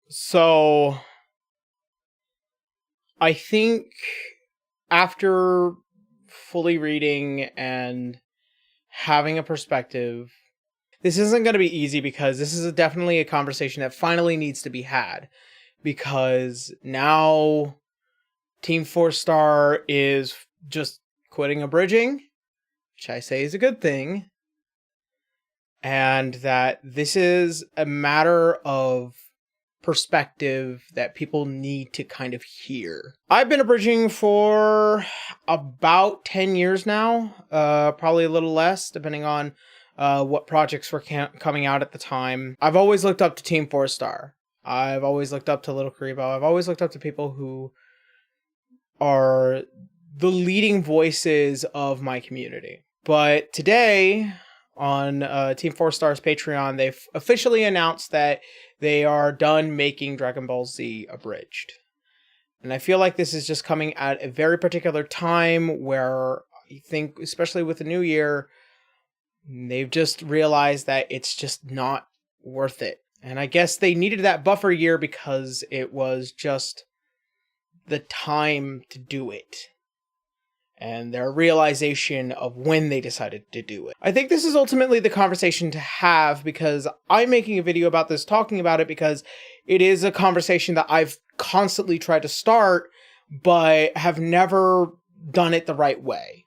So I think after fully reading and having a perspective, this isn't going to be easy because this is definitely a conversation that finally needs to be had. Because now Team 4-Star is just quitting abridging, which I say is a good thing. And that this is a matter of perspective that people need to kind of hear. I've been abridging for about 10 years now, probably a little less, depending on what projects were coming out at the time. I've always looked up to Team 4-Star. I've always looked up to Little Karibo. I've always looked up to people who are the leading voices of my community. But today, on Team 4-Star's Patreon, they've officially announced that they are done making Dragon Ball Z abridged. And I feel like this is just coming at a very particular time where I think, especially with the new year, they've just realized that it's just not worth it. And I guess they needed that buffer year because it was just the time to do it. And their realization of when they decided to do it. I think this is ultimately the conversation to have because I'm making a video about this, talking about it because it is a conversation that I've constantly tried to start, but have never done it the right way.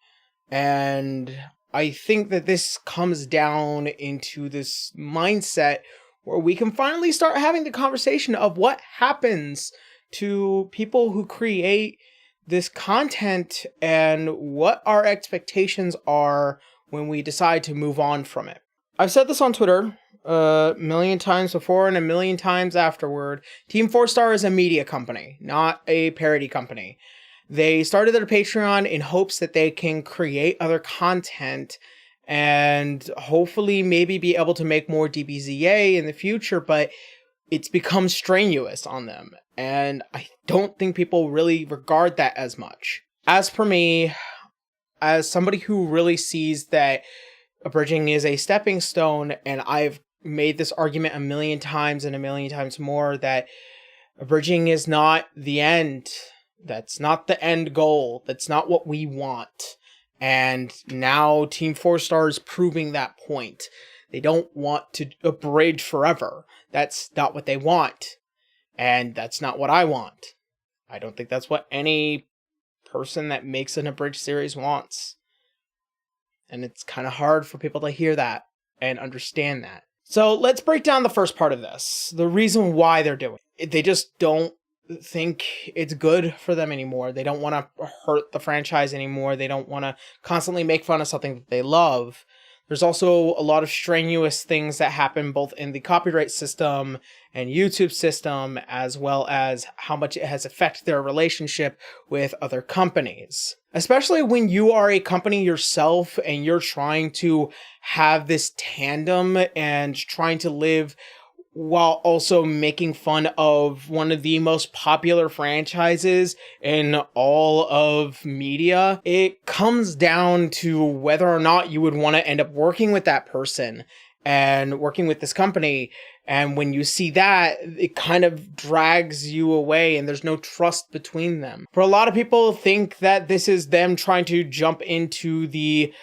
And I think that this comes down into this mindset where we can finally start having the conversation of what happens to people who create this content and what our expectations are when we decide to move on from it. I've said this on Twitter a million times before and a million times afterward. Team 4-Star is a media company, not a parody company. They started their Patreon in hopes that they can create other content and hopefully maybe be able to make more DBZA in the future, but it's become strenuous on them. And I don't think people really regard that as much. As for me, as somebody who really sees that abridging is a stepping stone, and I've made this argument a million times and a million times more, that abridging is not the end. That's not the end goal. That's not what we want. And now Team 4-Star is proving that point. They don't want to abridge forever. That's not what they want. And that's not what I want. I don't think that's what any person that makes an abridged series wants. And it's kind of hard for people to hear that and understand that. So let's break down the first part of this. The reason why they're doing it. They just don't think it's good for them anymore. They don't want to hurt the franchise anymore. They don't want to constantly make fun of something that they love. There's also a lot of strenuous things that happen both in the copyright system and YouTube system, as well as how much it has affected their relationship with other companies. Especially when you are a company yourself and you're trying to have this tandem and trying to live while also making fun of one of the most popular franchises in all of media, it comes down to whether or not you would want to end up working with that person and working with this company. And when you see that, it kind of drags you away and there's no trust between them. For a lot of people think that this is them trying to jump into the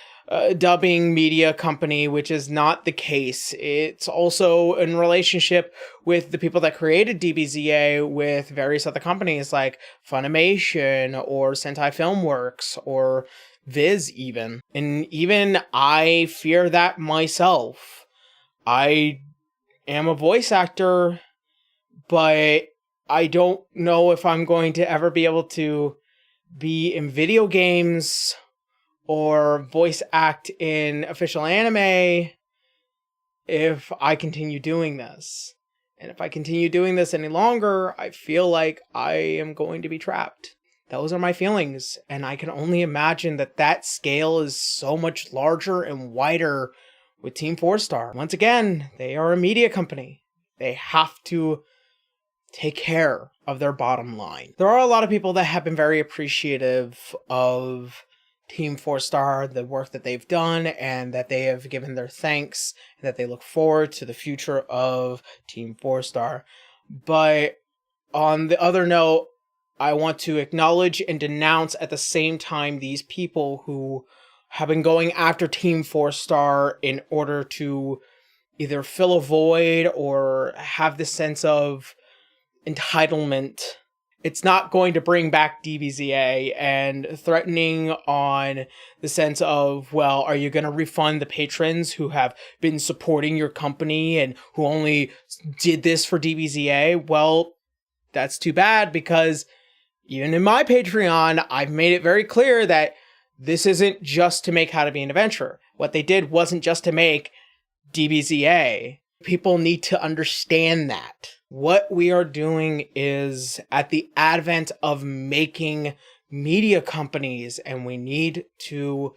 dubbing media company, which is not the case. It's also in relationship with the people that created DBZA with various other companies like Funimation or Sentai Filmworks or Viz even. And even I fear that myself. I am a voice actor, but I don't know if I'm going to ever be able to be in video games or voice act in official anime if I continue doing this. And if I continue doing this any longer, I feel like I am going to be trapped. Those are my feelings, and I can only imagine that that scale is so much larger and wider with Team 4-Star. Once again, they are a media company. They have to take care of their bottom line. There are a lot of people that have been very appreciative of Team 4-Star, the work that they've done, and that they have given their thanks, and that they look forward to the future of Team 4-Star. But on the other note, I want to acknowledge and denounce at the same time these people who have been going after Team 4-Star in order to either fill a void or have this sense of entitlement. It's not going to bring back DBZA, and threatening on the sense of, well, are you going to refund the patrons who have been supporting your company and who only did this for DBZA? Well, that's too bad, because even in my Patreon, I've made it very clear that this isn't just to make How to Be an Adventurer. What they did wasn't just to make DBZA. People need to understand that. What we are doing is at the advent of making media companies, and we need to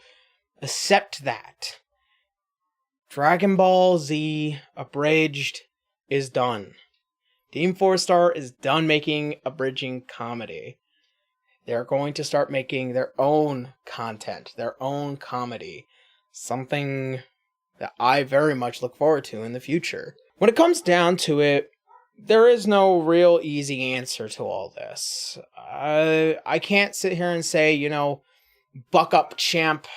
accept that. Dragon Ball Z Abridged is done. Team 4-Star is done making abridging comedy. They're going to start making their own content, their own comedy. Something that I very much look forward to in the future. When it comes down to it, there is no real easy answer to all this. I can't sit here and say, buck up, champ.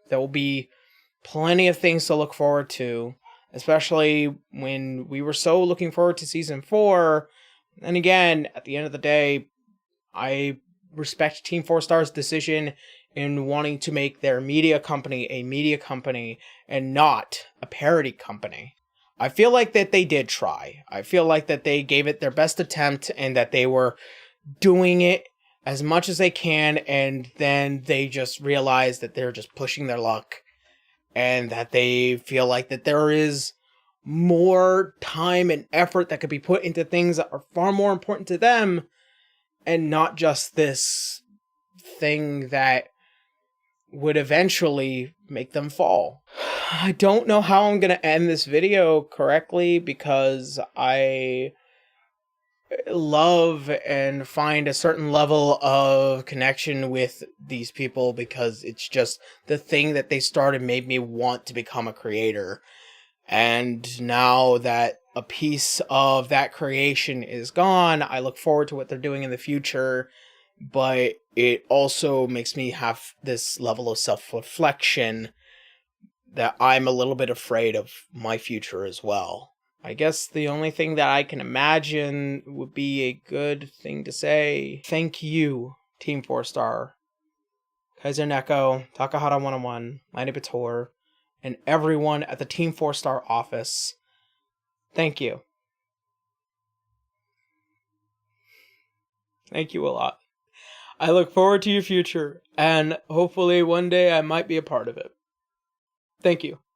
There will be plenty of things to look forward to, especially when we were so looking forward to Season 4. And again, at the end of the day, I respect Team 4-Star's decision in wanting to make their media company a media company and not a parody company. I feel like that they did try. I feel like that they gave it their best attempt and that they were doing it as much as they can, and then they just realized that they're just pushing their luck and that they feel like that there is more time and effort that could be put into things that are far more important to them and not just this thing that would eventually make them fall. I don't know how I'm going to end this video correctly, because I love and find a certain level of connection with these people, because it's just the thing that they started made me want to become a creator. And now that a piece of that creation is gone, I look forward to what they're doing in the future, but it also makes me have this level of self-reflection that I'm a little bit afraid of my future as well. I guess the only thing that I can imagine would be a good thing to say. Thank you, Team 4-Star, Kaiser Neko, Takahata 101, Lani Bator, and everyone at the Team 4-Star office. Thank you. Thank you a lot. I look forward to your future, and hopefully one day I might be a part of it. Thank you.